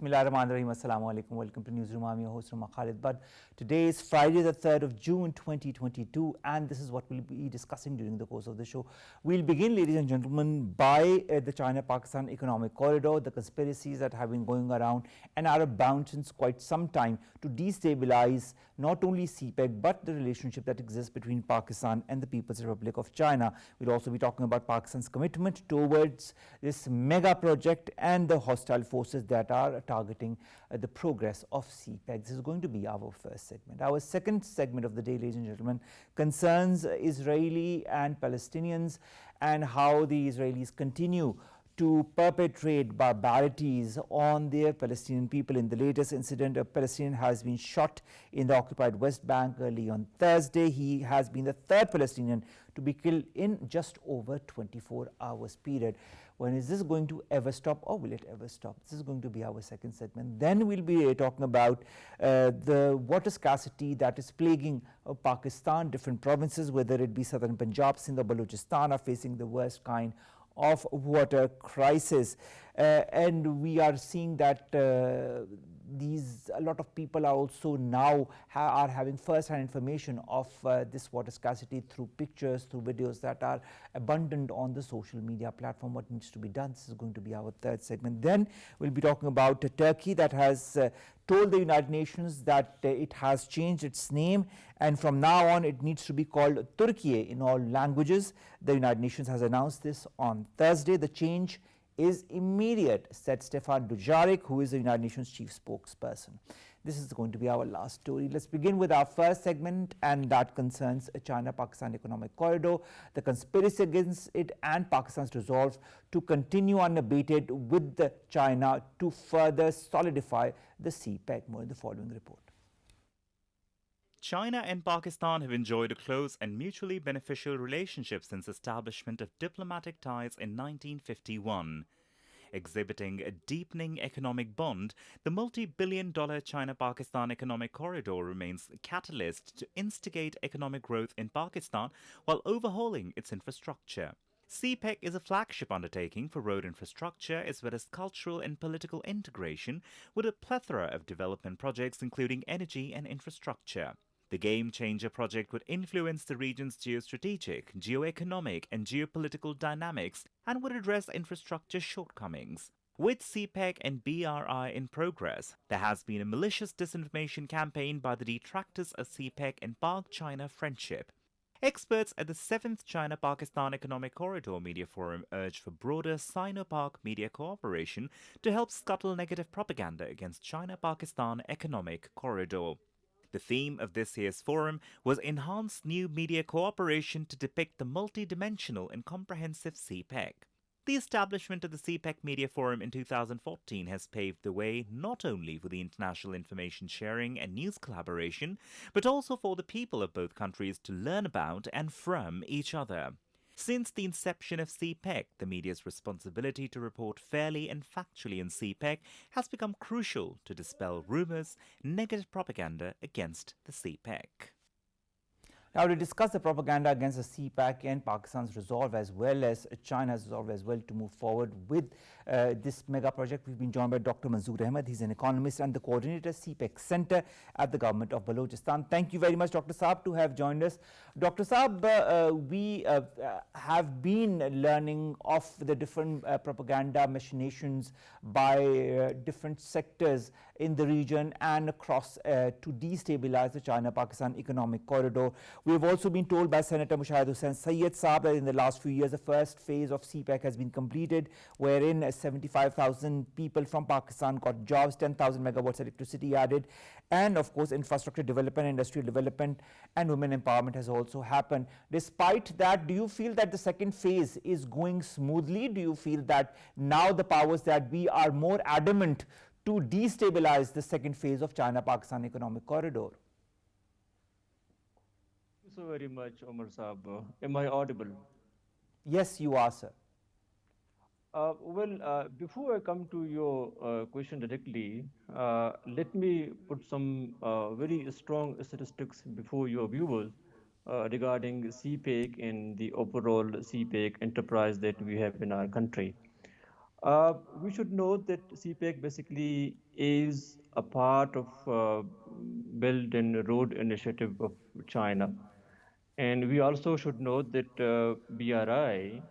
Bismillahirrahmanirrahim. Assalamu alaikum. Welcome to Newsroom. I'm your host, Khalid. But today is Friday, the 3rd of June, 2022, and this is what we'll be discussing during the course of the show. We'll begin, ladies and gentlemen, by the China-Pakistan economic corridor, the conspiracies that have been going around and are abound since quite some time to destabilize not only CPEC but the relationship that exists between Pakistan and the People's Republic of China. We'll also be talking about Pakistan's commitment towards this mega project and the hostile forces that are targeting the progress of CPEC. This is going to be our first segment. Our second segment of the day, ladies and gentlemen, concerns Israeli and Palestinians and how the Israelis continue to perpetrate barbarities on their Palestinian people. In the latest incident, a Palestinian has been shot in the occupied West Bank early on Thursday. He has been the third Palestinian to be killed in just over 24 hours period. When is this going to ever stop, or will it ever stop? This is going to be our second segment. Then we'll be talking about the water scarcity that is plaguing Pakistan. Different provinces, whether it be southern Punjab, Sindh or Balochistan, are facing the worst kind of water crisis, and we are seeing that a lot of people are also now are having first-hand information of this water scarcity through pictures, through videos that are abundant on the social media platform. What needs to be done? This is going to be our third segment. Then we'll be talking about Turkey that has told the United Nations that it has changed its name, and from now on it needs to be called Türkiye in all languages. The United Nations has announced this on Thursday. The change is immediate, said Stefan Dujarric, who is the United Nations chief spokesperson. This is going to be our last story. Let's begin with our first segment, and that concerns a China-Pakistan economic corridor, the conspiracy against it, and Pakistan's resolve to continue unabated with China to further solidify the CPEC. More in the following report. China and Pakistan have enjoyed a close and mutually beneficial relationship since establishment of diplomatic ties in 1951. Exhibiting a deepening economic bond, the multi-billion-dollar China-Pakistan economic corridor remains a catalyst to instigate economic growth in Pakistan while overhauling its infrastructure. CPEC is a flagship undertaking for road infrastructure as well as cultural and political integration, with a plethora of development projects including energy and infrastructure. The game-changer project would influence the region's geostrategic, geoeconomic and geopolitical dynamics and would address infrastructure shortcomings. With CPEC and BRI in progress, there has been a malicious disinformation campaign by the detractors of CPEC and Pak-China friendship. Experts at the 7th China-Pakistan Economic Corridor Media Forum urge for broader Sino-Pak media cooperation to help scuttle negative propaganda against China-Pakistan Economic Corridor. The theme of this year's forum was enhanced new media cooperation to depict the multidimensional and comprehensive CPEC. The establishment of the CPEC Media Forum in 2014 has paved the way not only for the international information sharing and news collaboration, but also for the people of both countries to learn about and from each other. Since the inception of CPEC, the media's responsibility to report fairly and factually in CPEC has become crucial to dispel rumors, negative propaganda against the CPEC. Now, to discuss the propaganda against the CPEC and Pakistan's resolve as well as China's resolve as well to move forward with this mega project, we've been joined by Dr. Manzoor Ahmed. He's an economist and the coordinator CPEC Center at the Government of Balochistan. Thank you very much, Dr. Saab, to have joined us. Dr. Saab, we have been learning of the different propaganda machinations by different sectors in the region and across to destabilize the China-Pakistan economic corridor. We have also been told by Senator Mushahid Hussain Sayyid Saab that in the last few years, the first phase of CPEC has been completed, wherein 75,000 people from Pakistan got jobs, 10,000 megawatts electricity added, and of course, infrastructure development, industrial development, and women empowerment has also happened. Despite that, do you feel that the second phase is going smoothly? Do you feel that now the powers that be are more adamant to destabilize the second phase of China-Pakistan economic corridor? Thank you so very much, Omar Saab. Am I audible? Yes, you are, sir. Before I come to your question directly, let me put some very strong statistics before your viewers regarding CPEC and the overall CPEC enterprise that we have in our country. We should note that CPEC basically is a part of Belt and Road Initiative of China. And we also should note that BRI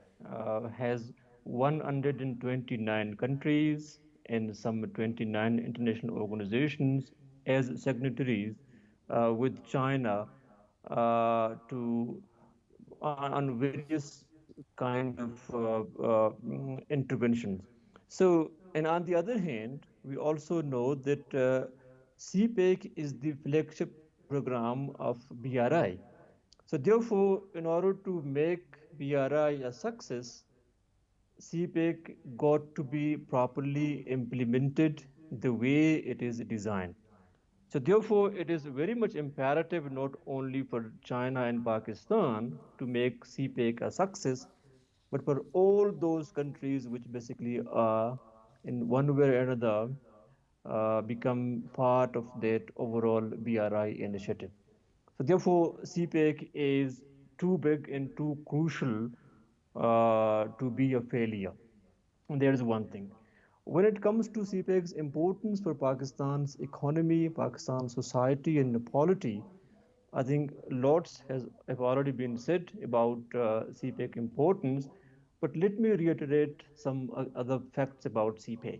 has 129 countries and some 29 international organizations as signatories with China to on various kind of interventions. So, and on the other hand, we also know that CPEC is the flagship program of BRI. So therefore, in order to make BRI a success, CPEC got to be properly implemented the way it is designed. So therefore, it is very much imperative not only for China and Pakistan to make CPEC a success, but for all those countries which basically are in one way or another become part of that overall BRI initiative. So therefore, CPEC is too big and too crucial to be a failure. And there's one thing. When it comes to CPEC's importance for Pakistan's economy, Pakistan's society, and polity, I think lots have already been said about CPEC importance, but let me reiterate some other facts about CPEC.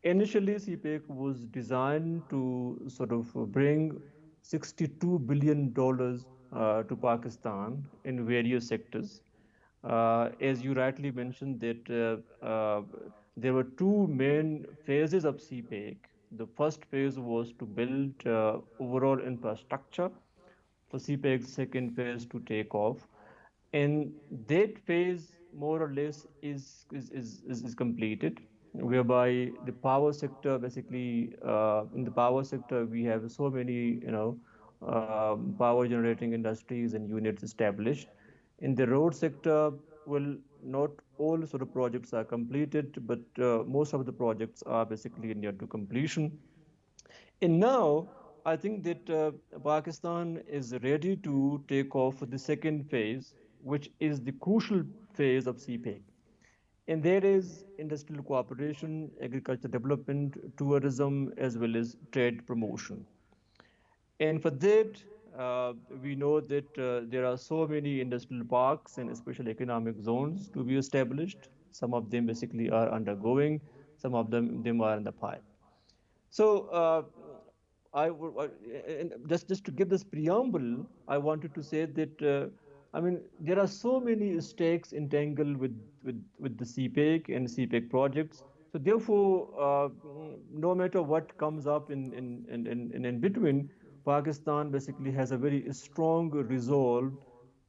Initially, CPEC was designed to sort of bring $62 billion to Pakistan in various sectors. As you rightly mentioned, that there were two main phases of CPEC. The first phase was to build overall infrastructure for CPEC's second phase to take off. And that phase, more or less, is completed, whereby the power sector, basically, in the power sector, we have so many, power generating industries and units established. In the road sector, well, not all sort of projects are completed, but most of the projects are basically near to completion. And now, I think that Pakistan is ready to take off the second phase, which is the crucial phase of CPEC. And there is industrial cooperation, agriculture development, tourism, as well as trade promotion. And for that, we know that there are so many industrial parks and special economic zones to be established. Some of them basically are undergoing, some of them are in the pipe. So I would, and just to give this preamble, I wanted to say that I mean there are so many stakes entangled with the CPEC and CPEC projects. So therefore, no matter what comes up in between, Pakistan basically has a very strong resolve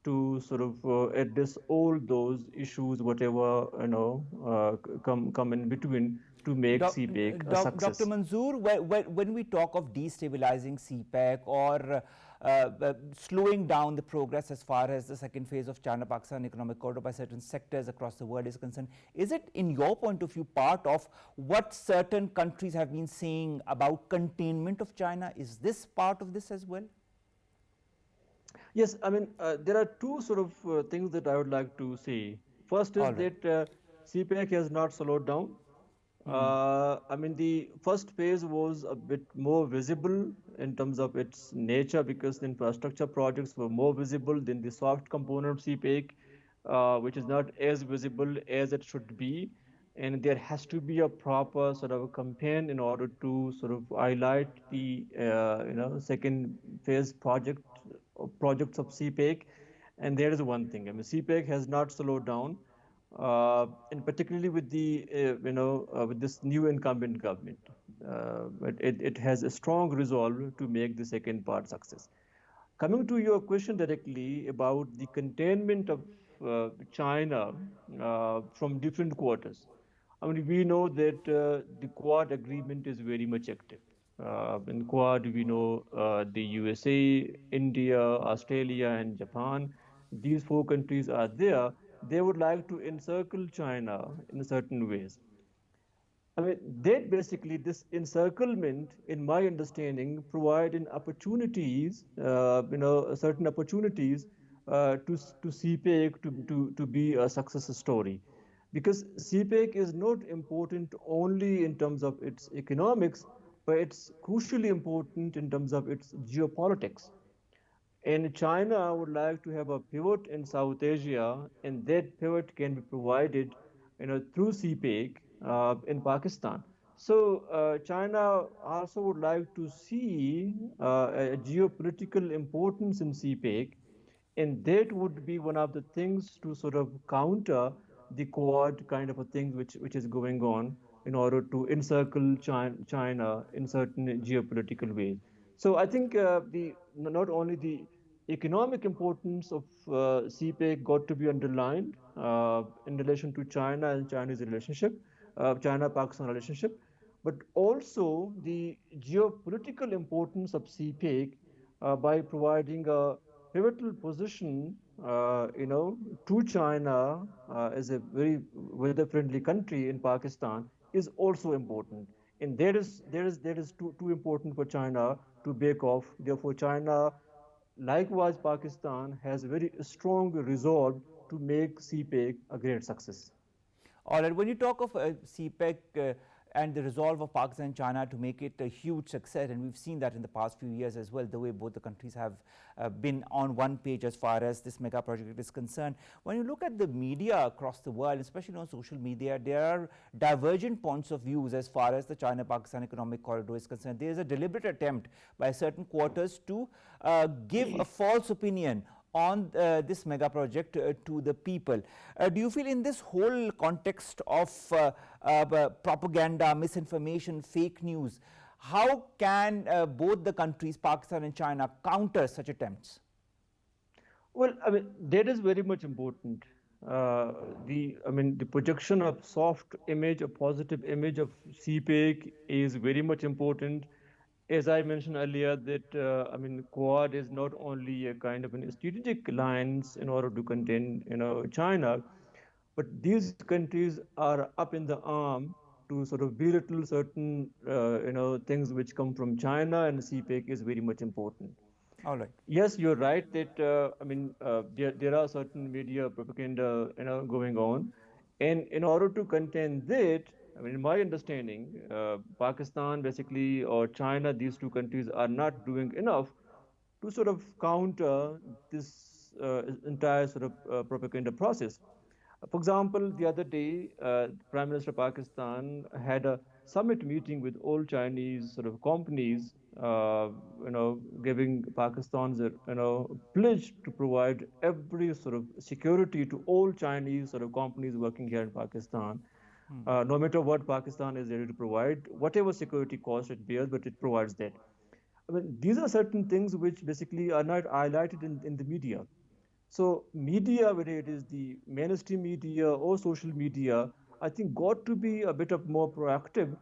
to sort of address all those issues, whatever come in between, to make CPEC a Dr. success. Manzoor, when we talk of destabilizing CPEC or slowing down the progress as far as the second phase of China-Pakistan economic corridor by certain sectors across the world is concerned, is it, in your point of view, part of what certain countries have been saying about containment of China? Is this part of this as well? Yes, I mean, there are two sort of things that I would like to say. First is All right. that CPEC has not slowed down. I mean, the first phase was a bit more visible in terms of its nature because the infrastructure projects were more visible than the soft component of CPEC, which is not as visible as it should be. And there has to be a proper sort of a campaign in order to sort of highlight the second phase projects of CPEC. And there is one thing. I mean, CPEC has not slowed down and particularly with the with this new incumbent government, but it has a strong resolve to make the second part success. Coming to your question directly about the containment of China from different quarters, I mean we know that the Quad agreement is very much active. In Quad, we know the USA, India, Australia, and Japan. These four countries are there. They would like to encircle China in certain ways. I mean, that basically, this encirclement, in my understanding, providing opportunities, certain opportunities to CPEC to be a success story. because CPEC is not important only in terms of its economics, but it's crucially important in terms of its geopolitics. And China would like to have a pivot in South Asia, and that pivot can be provided, through CPEC in Pakistan. So China also would like to see a geopolitical importance in CPEC, and that would be one of the things to sort of counter the Quad kind of a thing which is going on in order to encircle China in certain geopolitical ways. So I think the not only the economic importance of CPEC got to be underlined in relation to China and Chinese relationship, China-Pakistan relationship, but also the geopolitical importance of CPEC by providing a pivotal position, to China as a very weather-friendly country in Pakistan is also important, and that is too important for China to back off. Therefore, China, likewise Pakistan, has a very strong resolve to make CPEC a great success. All right, when you talk of CPEC and the resolve of Pakistan and China to make it a huge success, and we've seen that in the past few years as well, the way both the countries have been on one page as far as this mega project is concerned. When you look at the media across the world, especially on social media, there are divergent points of views as far as the China-Pakistan economic corridor is concerned. There is a deliberate attempt by certain quarters to give a false opinion on this mega project to the people. Do you feel in this whole context of propaganda, misinformation, fake news, how can both the countries, Pakistan and China, counter such attempts? Well, I mean, that is very much important. The projection of soft image, a positive image of CPEC is very much important. As I mentioned earlier, that Quad is not only a kind of a strategic alliance in order to contain, China, but these countries are up in the arm to sort of belittle certain, things which come from China, and CPEC is very much important. All right. Yes, you're right that there are certain media propaganda, going on, and in order to contain that, in my understanding, Pakistan basically or China, these two countries are not doing enough to sort of counter this entire sort of propaganda process. For example, the other day, Prime Minister of Pakistan had a summit meeting with all Chinese sort of companies, giving Pakistan's, pledge to provide every sort of security to all Chinese sort of companies working here in Pakistan. No matter what Pakistan is ready to provide, whatever security cost it bears, but it provides that. These are certain things which basically are not highlighted in the media. So media, whether it is the mainstream media or social media, I think got to be a bit of more proactive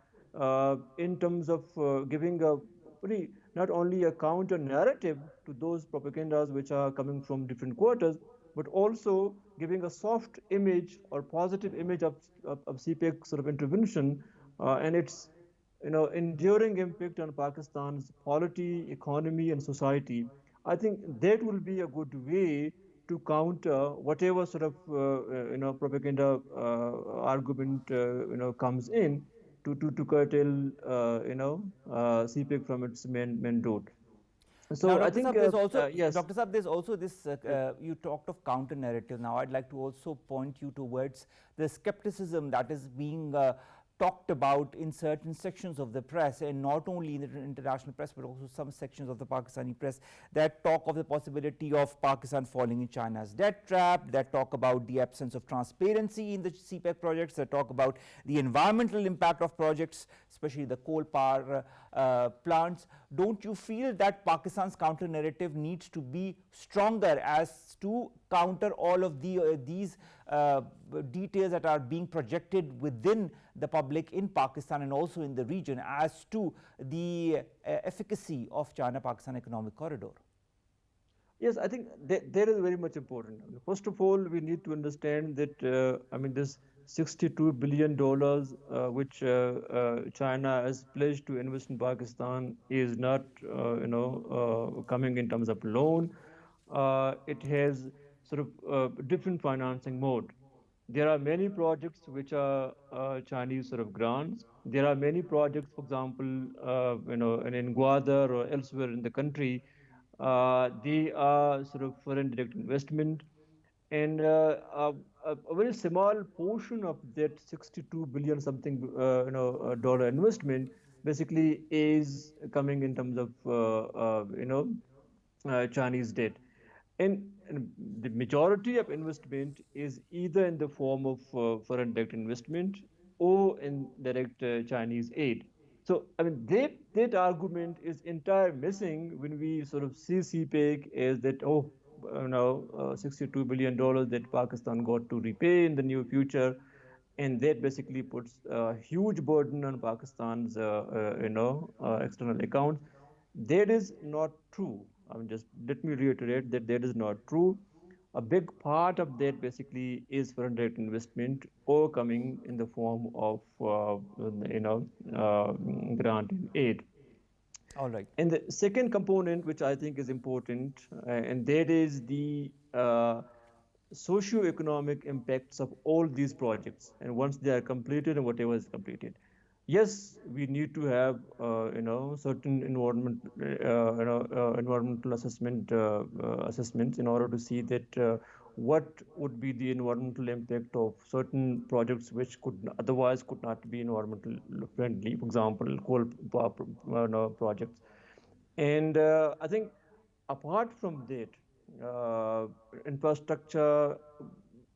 in terms of giving a pretty, not only a counter narrative to those propagandas which are coming from different quarters, but also giving a soft image or positive image of CPEC sort of intervention and its enduring impact on Pakistan's polity, economy, and society. I think that will be a good way to counter whatever sort of propaganda argument comes in to curtail CPEC from its main route. So now, I Dr. think Saab, there's also, yes. Dr. Saab, there's also this, you talked of counter narrative. Now, I'd like to also point you towards the skepticism that is being talked about in certain sections of the press, and not only in the international press, but also some sections of the Pakistani press that talk of the possibility of Pakistan falling in China's debt trap, that talk about the absence of transparency in the CPEC projects, that talk about the environmental impact of projects, especially the coal power plants. Don't you feel that Pakistan's counter narrative needs to be stronger as to counter all of these details that are being projected within the public in Pakistan and also in the region as to the efficacy of China-Pakistan economic corridor? Yes, I think that is very much important. First of all, we need to understand that this $62 billion which China has pledged to invest in Pakistan is not coming in terms of loan. It has sort of different financing mode. There are many projects which are Chinese sort of grants. There are many projects, for example, in Gwadar or elsewhere in the country, they are sort of foreign direct investment, and a very small portion of that 62 billion something dollar investment basically is coming in terms of Chinese debt. And the majority of investment is either in the form of foreign direct investment or in direct Chinese aid. So, I mean, that argument is entirely missing when we sort of see CPEC as that, $62 billion that Pakistan got to repay in the near future. And that basically puts a huge burden on Pakistan's, external accounts. That is not true. I mean, just let me reiterate that that is not true. A big part of that basically is foreign direct investment or coming in the form of, grant and aid. All right. And the second component, which I think is important, and that is the socio-economic impacts of all these projects. And once they are completed and whatever is completed, yes, we need to have certain environmental assessments in order to see that what would be the environmental impact of certain projects which could not be environmental friendly. For example, coal power projects. And I think apart from that, infrastructure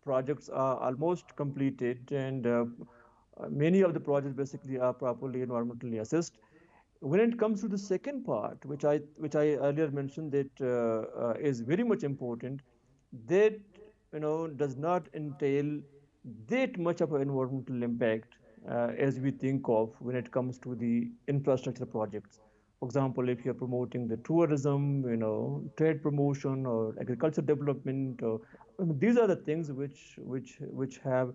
projects are almost completed, and many of the projects basically are properly environmentally assessed. When it comes to the second part, which I earlier mentioned, that is very much important, that does not entail that much of an environmental impact as we think of when it comes to the infrastructure projects. For example, if you're promoting the tourism, trade promotion or agriculture development, these are the things which have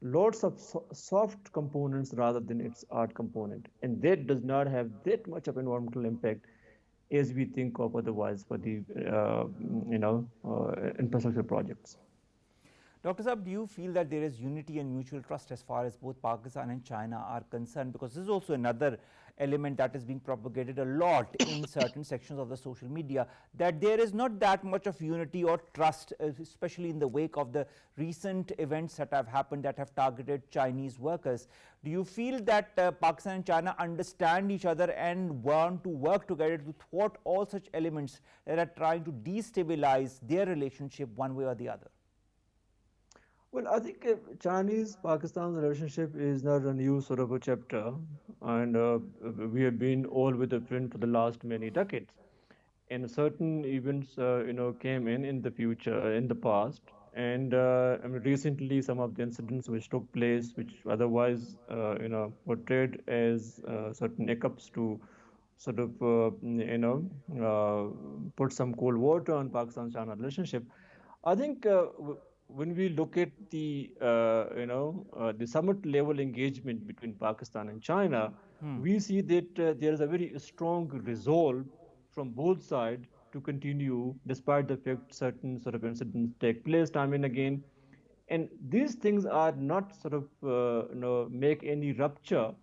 lots of soft components rather than its art component, and that does not have that much of environmental impact as we think of otherwise for the infrastructure projects. Dr. Saab, do you feel that there is unity and mutual trust as far as both Pakistan and China are concerned? Because this is also another element that is being propagated a lot in certain sections of the social media, that there is not that much of unity or trust, especially in the wake of the recent events that have happened that have targeted Chinese workers. Do you feel that Pakistan and China understand each other and want to work together to thwart all such elements that are trying to destabilize their relationship one way or the other? Well, I think Chinese-Pakistan relationship is not a new sort of a chapter, and we have been all with a friend for the last many decades. And certain events, came in the future, in the past, and I mean, recently some of the incidents which took place, which otherwise, portrayed as certain hiccups to sort of, put some cold water on Pakistan-China relationship. I think when we look at the the summit level engagement between Pakistan and China, we see that there is a very strong resolve from both sides to continue, despite the fact certain sort of incidents take place time and again. And these things are not sort of make any rupture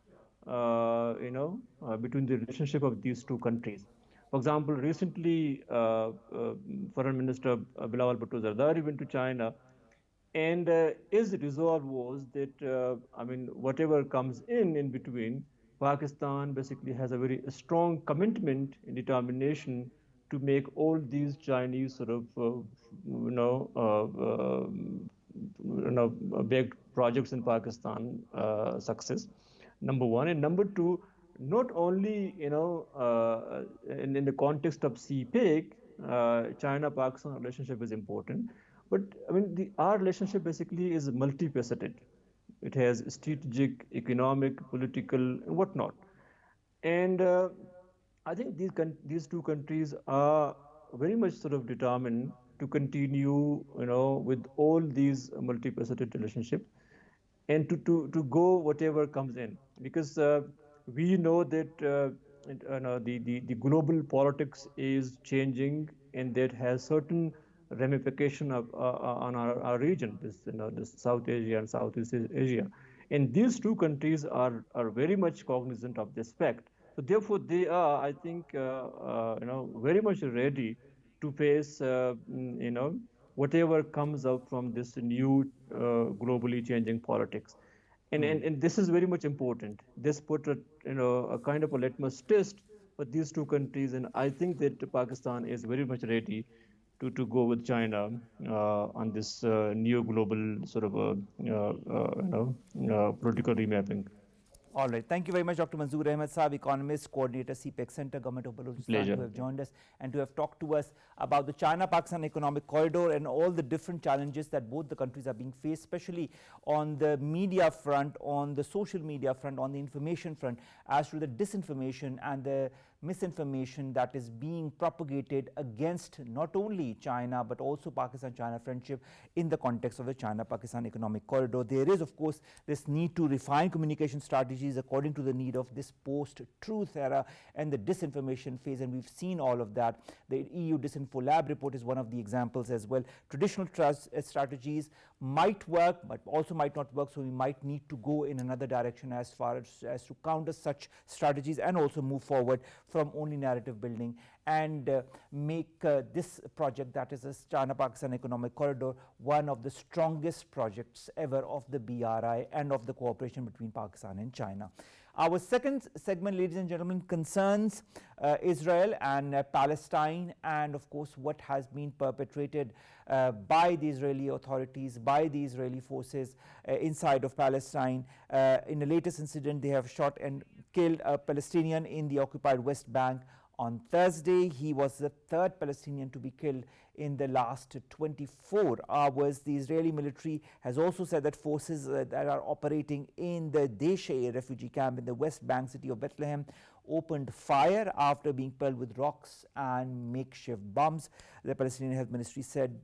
between the relationship of these two countries. For example, recently Foreign Minister Bilawal Bhutto Zardari went to China, and his resolve was that I mean, whatever comes in between, Pakistan basically has a very strong commitment and determination to make all these Chinese sort of big projects in Pakistan success. Number one, and number two, not only in the context of CPEC, China-Pakistan relationship is important, but I mean our relationship basically is multifaceted. It has strategic, economic, political, and whatnot. And I think these two countries are very much sort of determined to continue, with all these multifaceted relationships, and to go whatever comes in, because we know that the global politics is changing, and that has certain ramification on our region, this South Asia and Southeast Asia. And these two countries are very much cognizant of this fact. So therefore, they are, I think, very much ready to face, whatever comes out from this new globally changing politics. And this is very much important. This put a kind of a litmus test for these two countries, and I think that Pakistan is very much ready to go with China on this new global sort of political remapping. All right. Thank you very much, Dr. Manzoor Ahmed Saab, Economist, Coordinator, CPEC Center, Government of Balochistan, Pleasure. who have joined us and to have talked to us about the China-Pakistan Economic Corridor and all the different challenges that both the countries are being faced, especially on the media front, on the social media front, on the information front, as to the disinformation and the misinformation that is being propagated against not only China but also Pakistan-China friendship in the context of the China-Pakistan Economic Corridor. There is, of course, this need to refine communication strategies according to the need of this post-truth era and the disinformation phase, and we've seen all of that. The EU Disinfo Lab report is one of the examples as well. Traditional strategies might work but also might not work, so we might need to go in another direction as far as to counter such strategies and also move forward from only narrative building and make this project, that is the China-Pakistan Economic Corridor, one of the strongest projects ever of the BRI and of the cooperation between Pakistan and China. Our second segment, ladies and gentlemen, concerns Israel and Palestine, and of course what has been perpetrated by the Israeli authorities, by the Israeli forces inside of Palestine. In the latest incident, they have shot and killed a Palestinian in the occupied West Bank. On Thursday, he was the third Palestinian to be killed in the last 24 hours. The Israeli military has also said that forces that are operating in the Deshe refugee camp in the West Bank city of Bethlehem opened fire after being pelted with rocks and makeshift bombs. The Palestinian Health Ministry said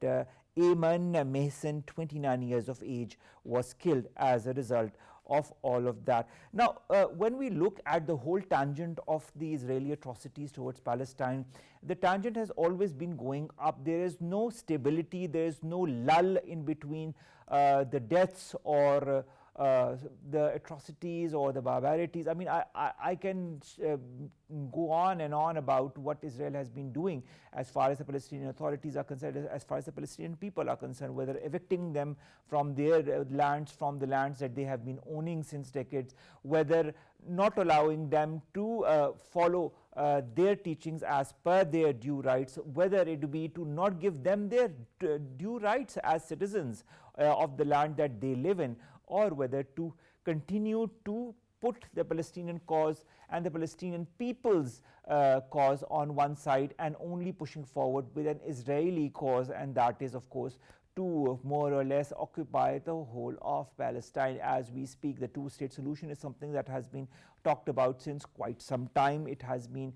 Ayman Mehsen, 29 years of age, was killed as a result of all of that. Now, when we look at the whole tangent of the Israeli atrocities towards Palestine, the tangent has always been going up. There is no stability, there is no lull in between the deaths or the atrocities or the barbarities. I mean, I can go on and on about what Israel has been doing as far as the Palestinian authorities are concerned, as far as the Palestinian people are concerned, whether evicting them from their lands, from the lands that they have been owning since decades, whether not allowing them to follow their teachings as per their due rights, whether it be to not give them their due rights as citizens of the land that they live in, or whether to continue to put the Palestinian cause and the Palestinian people's cause on one side and only pushing forward with an Israeli cause, and that is, of course, to more or less occupy the whole of Palestine. As we speak, the two-state solution is something that has been talked about since quite some time. It has been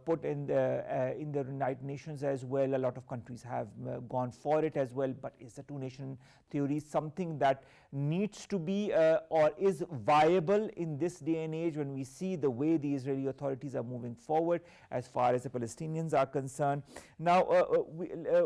put in the United Nations as well. A lot of countries have gone for it as well, but is the two-nation theory something that needs to be or is viable in this day and age when we see the way the Israeli authorities are moving forward as far as the Palestinians are concerned? Now,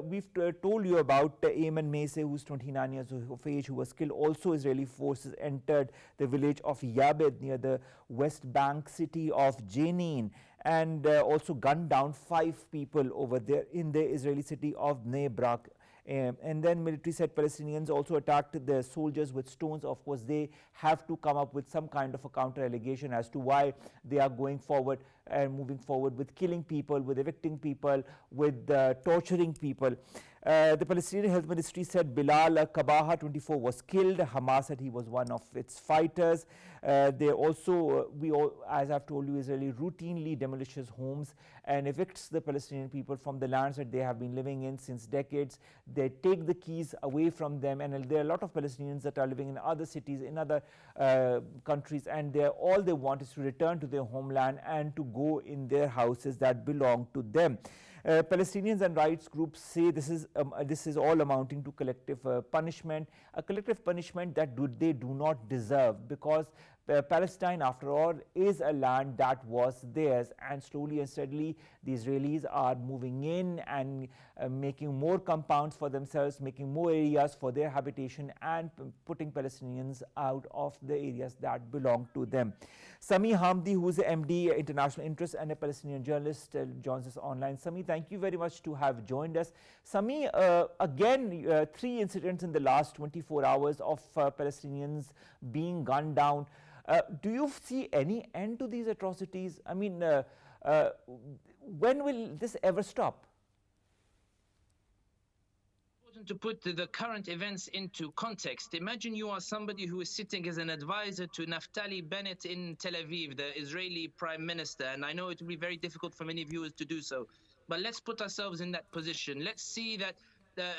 we've told you about Ayman Mehsen, who's 29 years of age, who was killed. Also, Israeli forces entered the village of Yabed near the West Bank city of Jenin and also gunned down 5 people over there in the Israeli city of Bnei Brak. And then military said Palestinians also attacked the soldiers with stones. Of course, they have to come up with some kind of a counter allegation as to why they are going forward and moving forward with killing people, with evicting people, with torturing people. The Palestinian Health Ministry said Bilal Kabaha, 24, was killed. Hamas said he was one of its fighters. They also, as I've told you, Israeli routinely demolishes homes and evicts the Palestinian people from the lands that they have been living in since decades. They take the keys away from them, and there are a lot of Palestinians that are living in other cities, in other countries, and all they want is to return to their homeland and to go in their houses that belong to them. Palestinians and rights groups say this is all amounting to collective punishment, a collective punishment that they do not deserve, because Palestine, after all, is a land that was theirs, and slowly and steadily the Israelis are moving in and making more compounds for themselves, making more areas for their habitation, and putting Palestinians out of the areas that belong to them. Sami Hamdi, who is a MD, international interest, and a Palestinian journalist, joins us online. Sami, thank you very much to have joined us. Sami, again, 3 incidents in the last 24 hours of Palestinians being gunned down. Do you see any end to these atrocities? I mean, when will this ever stop? To put the current events into context, imagine you are somebody who is sitting as an advisor to Naftali Bennett in Tel Aviv, the Israeli prime minister, and I know it will be very difficult for many viewers to do so, but let's put ourselves in that position. Let's see that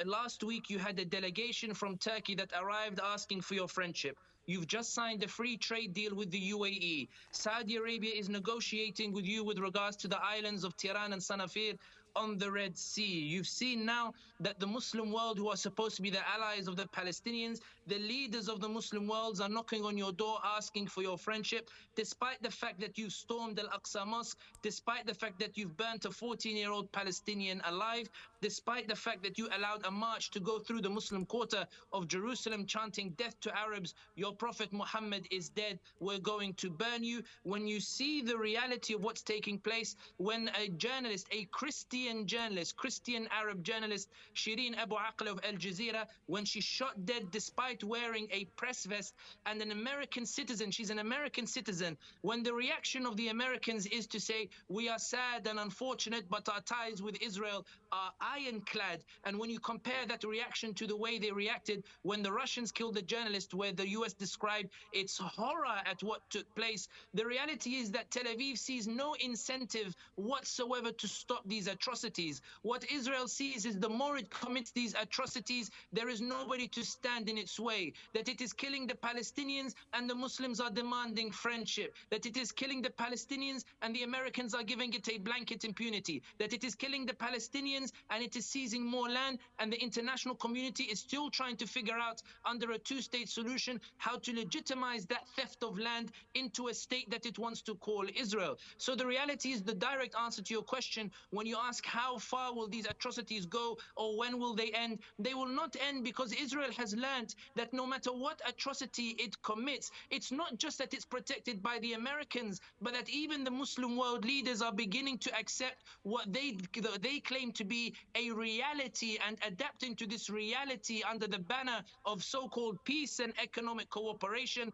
last week you had a delegation from Turkey that arrived asking for your friendship. You've just signed a free trade deal with the UAE. Saudi Arabia is negotiating with you with regards to the islands of Tiran and Sanafir on the Red Sea. You've seen now that the Muslim world, who are supposed to be the allies of the Palestinians, the leaders of the Muslim worlds are knocking on your door asking for your friendship, despite the fact that you've stormed Al-Aqsa Mosque, despite the fact that you've burnt a 14-year-old Palestinian alive, despite the fact that you allowed a march to go through the Muslim quarter of Jerusalem chanting death to Arabs, your Prophet Muhammad is dead, we're going to burn you. When you see the reality of what's taking place, when a journalist, a Christian journalist, Christian Arab journalist, Shireen Abu Aqla of Al Jazeera, when she shot dead despite wearing a press vest, and an American citizen, she's an American citizen, when the reaction of the Americans is to say, we are sad and unfortunate, but our ties with Israel are ironclad. And when you compare that reaction to the way they reacted when the Russians killed the journalist, where the US described its horror at what took place, the reality is that Tel Aviv sees no incentive whatsoever to stop these atrocities. What Israel sees is the more it commits these atrocities, there is nobody to stand in its way. That it is killing the Palestinians and the Muslims are demanding friendship. That it is killing the Palestinians and the Americans are giving it a blanket impunity. That it is killing the Palestinians and it is seizing more land, and the international community is still trying to figure out, under a two-state solution, how to legitimize that theft of land into a state that it wants to call Israel. So the reality is, the direct answer to your question, when you ask how far will these atrocities go or when will they end, they will not end, because Israel has learned that no matter what atrocity it commits, it's not just that it's protected by the Americans, but that even the Muslim world leaders are beginning to accept what they claim to be a reality and adapting to this reality under the banner of so-called peace and economic cooperation,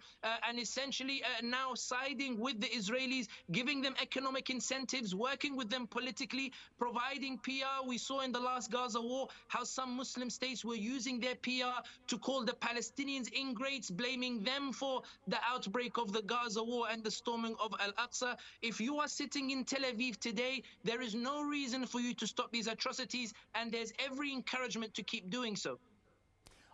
and essentially now siding with the Israelis, giving them economic incentives, working with them politically, providing PR. We saw in the last Gaza war how some Muslim states were using their PR to call the Palestinians ingrates, blaming them for the outbreak of the Gaza war and the storming of Al-Aqsa. If you are sitting in Tel Aviv today, there is no reason for you to stop these atrocities, and there's every encouragement to keep doing so.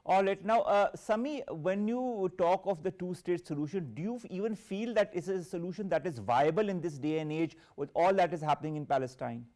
All right. Now, Sami, when you talk of the two-state solution, do you even feel that it's a solution that is viable in this day and age with all that is happening in Palestine?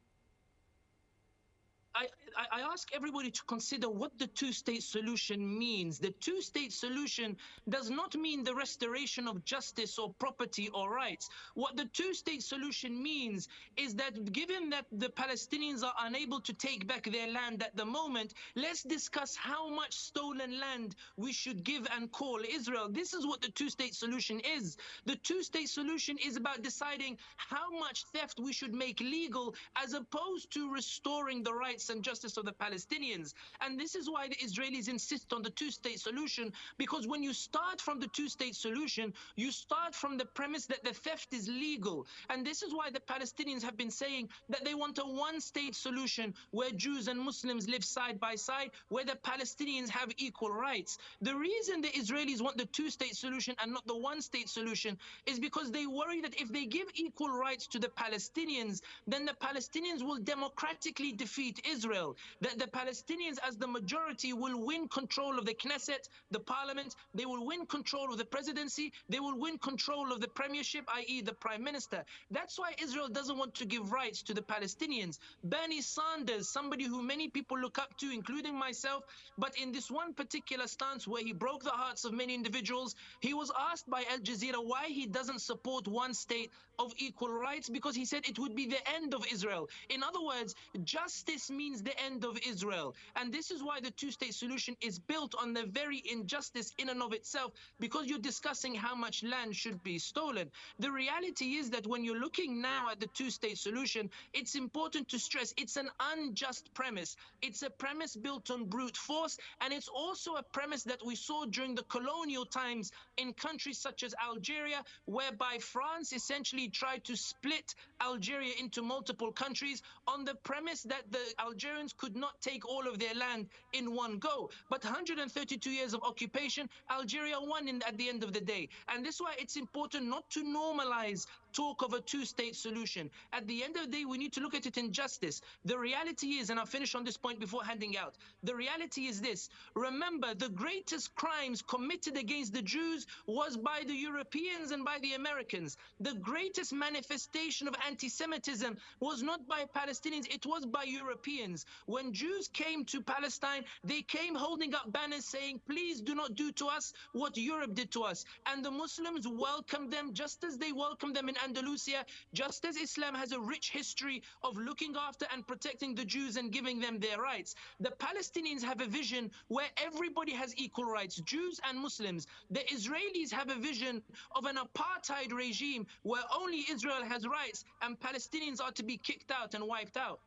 I ask everybody to consider what the two-state solution means. The two-state solution does not mean the restoration of justice or property or rights. What the two-state solution means is that given that the Palestinians are unable to take back their land at the moment, let's discuss how much stolen land we should give and call Israel. This is what the two-state solution is. The two-state solution is about deciding how much theft we should make legal, as opposed to restoring the rights and justice of the Palestinians. And this is why the Israelis insist on the two-state solution, because when you start from the two-state solution, you start from the premise that the theft is legal. And this is why the Palestinians have been saying that they want a one-state solution where Jews and Muslims live side by side, where the Palestinians have equal rights. The reason the Israelis want the two-state solution and not the one-state solution is because they worry that if they give equal rights to the Palestinians, then the Palestinians will democratically defeat Israel. that the Palestinians as the majority will win control of the Knesset, the parliament, they will win control of the presidency, they will win control of the premiership, i.e. the prime minister. That's why Israel doesn't want to give rights to the Palestinians. Bernie Sanders, somebody who many people look up to, including myself, but in this one particular stance where he broke the hearts of many individuals, he was asked by Al Jazeera why he doesn't support one state of equal rights, because he said it would be the end of Israel. In other words, justice means the end of Israel. And this is why the two-state solution is built on the very injustice in and of itself, because you're discussing how much land should be stolen. The reality is that when you're looking now at the two-state solution, it's important to stress it's an unjust premise. It's a premise built on brute force, and it's also a premise that we saw during the colonial times in countries such as Algeria, whereby France essentially tried to split Algeria into multiple countries on the premise that the Algerians could not take all of their land in one go. But 132 years of occupation, Algeria won at the end of the day. And this is why it's important not to normalize talk of a two-state solution. At the end of the day, we need to look at it in justice. The reality is, and I'll finish on this point before handing out, the reality is this. Remember, the greatest crimes committed against the Jews was by the Europeans and by the Americans. The greatest manifestation of anti-Semitism was not by Palestinians, it was by Europeans. When Jews came to Palestine, they came holding up banners saying, please do not do to us what Europe did to us. And the Muslims welcomed them just as they welcomed them in Andalusia, just as Islam has a rich history of looking after and protecting the Jews and giving them their rights. The Palestinians have a vision where everybody has equal rights, Jews and Muslims. The Israelis have a vision of an apartheid regime where only Israel has rights and Palestinians are to be kicked out and wiped out.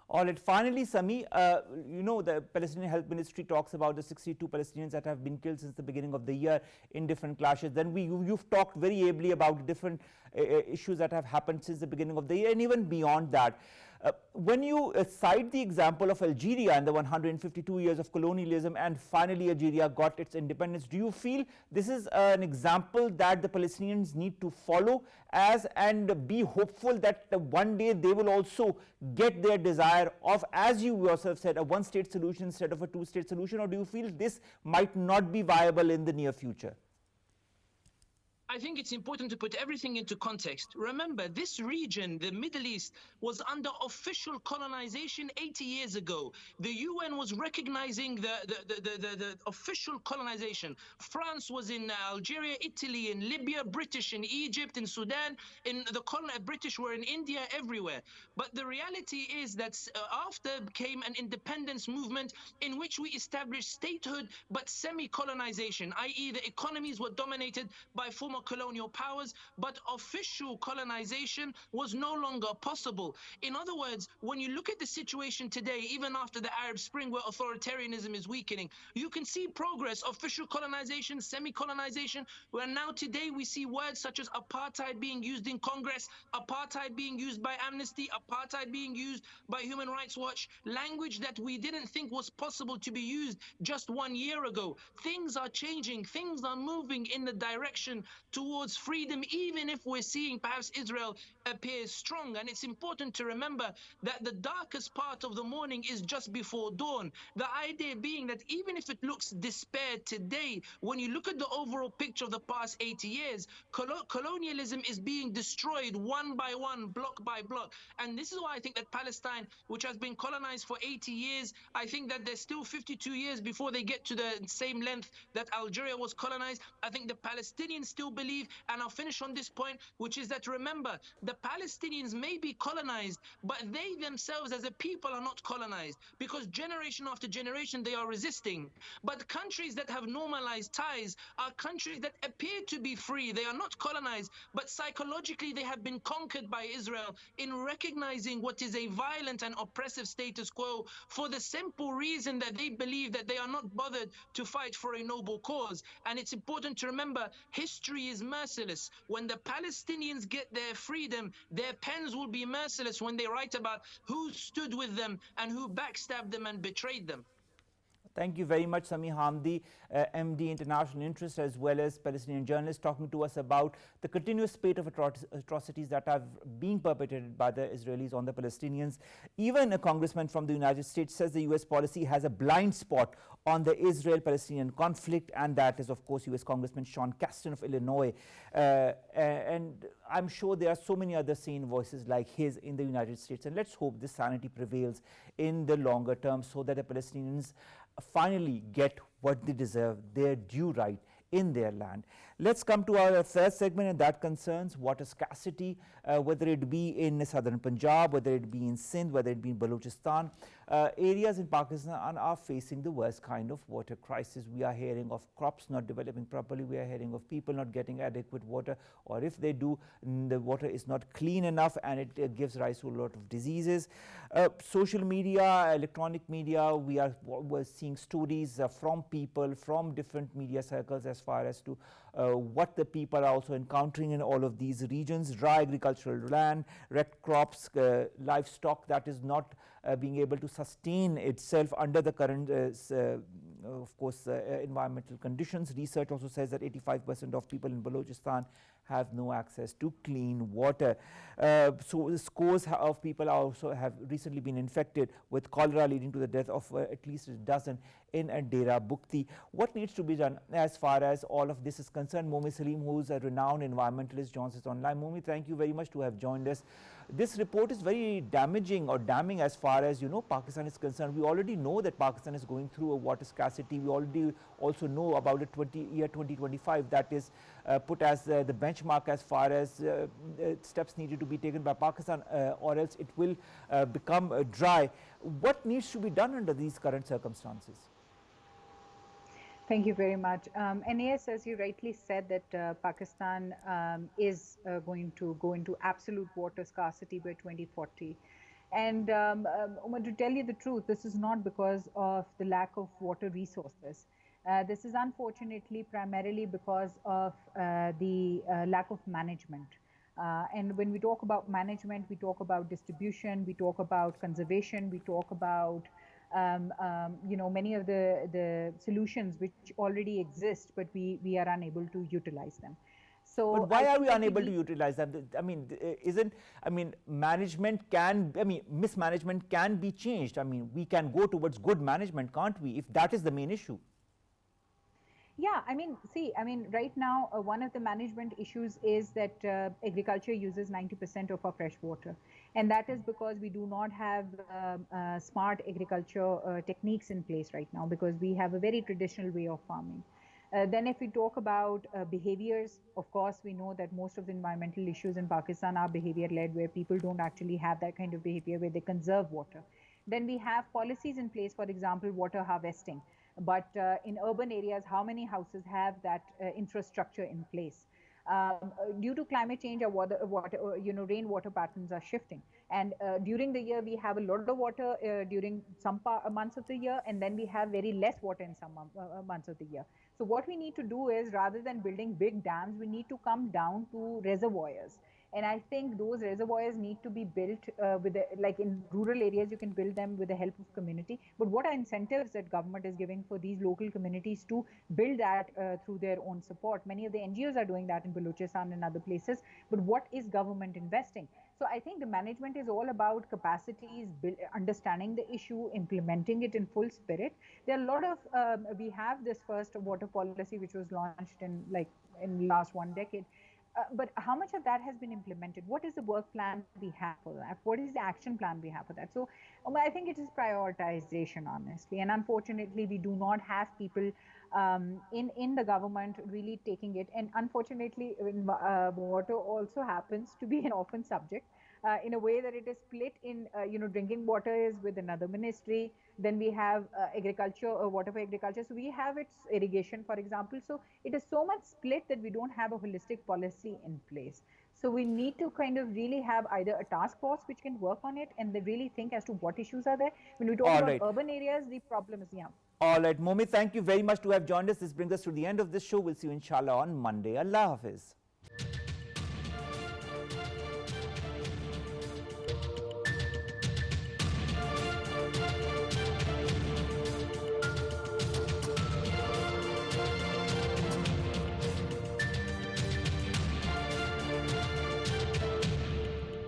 All right, finally, Sami, you know, the Palestinian Health Ministry talks about the 62 Palestinians that have been killed since the beginning of the year in different clashes. Then you've talked very ably about different issues that have happened since the beginning of the year and even beyond that. When you cite the example of Algeria and the 152 years of colonialism and finally Algeria got its independence, do you feel this is an example that the Palestinians need to follow and be hopeful that one day they will also get their desire of, as you yourself said, a one-state solution instead of a two-state solution, or do you feel this might not be viable in the near future? I think it's important to put everything into context. Remember, this region, the Middle East, was under official colonization 80 years ago. The UN was recognizing the official colonization. France was in Algeria, Italy, in Libya, British in Egypt, in Sudan, British were in India, everywhere. But the reality is that after came an independence movement in which we established statehood, but semi-colonization, i.e. the economies were dominated by former colonial powers, but official colonization was no longer possible. In other words, when you look at the situation today, even after the Arab Spring where authoritarianism is weakening, you can see progress, official colonization, semi-colonization, where now today we see words such as apartheid being used in Congress, apartheid being used by Amnesty, apartheid being used by Human Rights Watch, language that we didn't think was possible to be used just 1 year ago. Things are changing, things are moving in the direction towards freedom, even if we're seeing perhaps Israel appears strong. And it's important to remember that the darkest part of the morning is just before dawn. The idea being that even if it looks despair today, when you look at the overall picture of the past 80 years, colonialism is being destroyed one by one, block by block. And this is why I think that Palestine, which has been colonized for 80 years, I think that there's still 52 years before they get to the same length that Algeria was colonized. I think the Palestinians still believe, and I'll finish on this point, which is that, remember, the Palestinians may be colonized, but they themselves as a people are not colonized, because generation after generation they are resisting. But countries that have normalized ties are countries that appear to be free. They are not colonized, but psychologically they have been conquered by Israel in recognizing what is a violent and oppressive status quo, for the simple reason that they believe that they are not bothered to fight for a noble cause. And it's important to remember, history is merciless. When the Palestinians get their freedom, their pens will be merciless when they write about who stood with them and who backstabbed them and betrayed them. Thank you very much, Sami Hamdi, MD, international interest, as well as Palestinian journalist, talking to us about the continuous spate of atrocities that are being perpetrated by the Israelis on the Palestinians. Even a congressman from the United States says the US policy has a blind spot on the Israel-Palestinian conflict, and that is, of course, US Congressman Sean Casten of Illinois. And I'm sure there are so many other sane voices like his in the United States, and let's hope this sanity prevails in the longer term so that the Palestinians finally get what they deserve, their due right in their land. Let's come to our third segment, and that concerns water scarcity, whether it be in southern Punjab, whether it be in Sindh, whether it be in Balochistan. Areas in Pakistan are facing the worst kind of water crisis. We are hearing of crops not developing properly. We are hearing of people not getting adequate water, or if they do, the water is not clean enough, and it gives rise to a lot of diseases. Social media, electronic media, we're seeing stories from people from different media circles as far as to what the people are also encountering in all of these regions: dry agricultural land, wrecked crops, livestock that is not being able to sustain itself under the current, of course, environmental conditions. Research also says that 85% of people in Balochistan have no access to clean water. So scores of people also have recently been infected with cholera, leading to the death of at least a dozen in Dera Bukti. What needs to be done as far as all of this is concerned? Momme Saleem, who is a renowned environmentalist, joins us online. Momme, thank you very much to have joined us. This report is very damaging or damning as far as Pakistan is concerned. We already know that Pakistan is going through a water scarcity. We already also know about the year 2025 that is put as the benchmark as far as steps needed to be taken by Pakistan, or else it will become dry. What needs to be done under these current circumstances? Thank you very much. And yes, as you rightly said, that Pakistan is going to go into absolute water scarcity by 2040. And Omar, to tell you the truth, this is not because of the lack of water resources. This is unfortunately primarily because of the lack of management. And when we talk about management, we talk about distribution, we talk about conservation, we talk about many of the solutions which already exist, but we are unable to utilize them. So but why are we unable to utilize them? I mean, management mismanagement can be changed. I mean, we can go towards good management, can't we, if that is the main issue? Yeah, right now, one of the management issues is that agriculture uses 90% of our fresh water. And that is because we do not have smart agriculture techniques in place right now, because we have a very traditional way of farming. Then if we talk about behaviors, of course, we know that most of the environmental issues in Pakistan are behavior-led, where people don't actually have that kind of behavior, where they conserve water. Then we have policies in place, for example, water harvesting. But in urban areas, how many houses have that infrastructure in place? Due to climate change, our rainwater patterns are shifting. And during the year, we have a lot of water during some months of the year, and then we have very less water in some months of the year. So what we need to do is, rather than building big dams, we need to come down to reservoirs. And I think those reservoirs need to be built like in rural areas, you can build them with the help of community. But what are incentives that government is giving for these local communities to build that through their own support? Many of the NGOs are doing that in Balochistan and other places. But what is government investing? So I think the management is all about capacities, understanding the issue, implementing it in full spirit. There are a lot of, we have this first water policy, which was launched in last 1 decade. But how much of that has been implemented? What is the work plan we have for that? What is the action plan we have for that? So I think it is prioritization, honestly. And unfortunately, we do not have people in the government really taking it. And unfortunately, water also happens to be an orphan subject. In a way that it is split in, drinking water is with another ministry. Then we have agriculture, water for agriculture. So we have its irrigation, for example. So it is so much split that we don't have a holistic policy in place. So we need to kind of really have either a task force which can work on it, and they really think as to what issues are there. When we talk about urban areas, the problem is, All right, Momme, thank you very much to have joined us. This brings us to the end of this show. We'll see you inshallah on Monday. Allah Hafiz.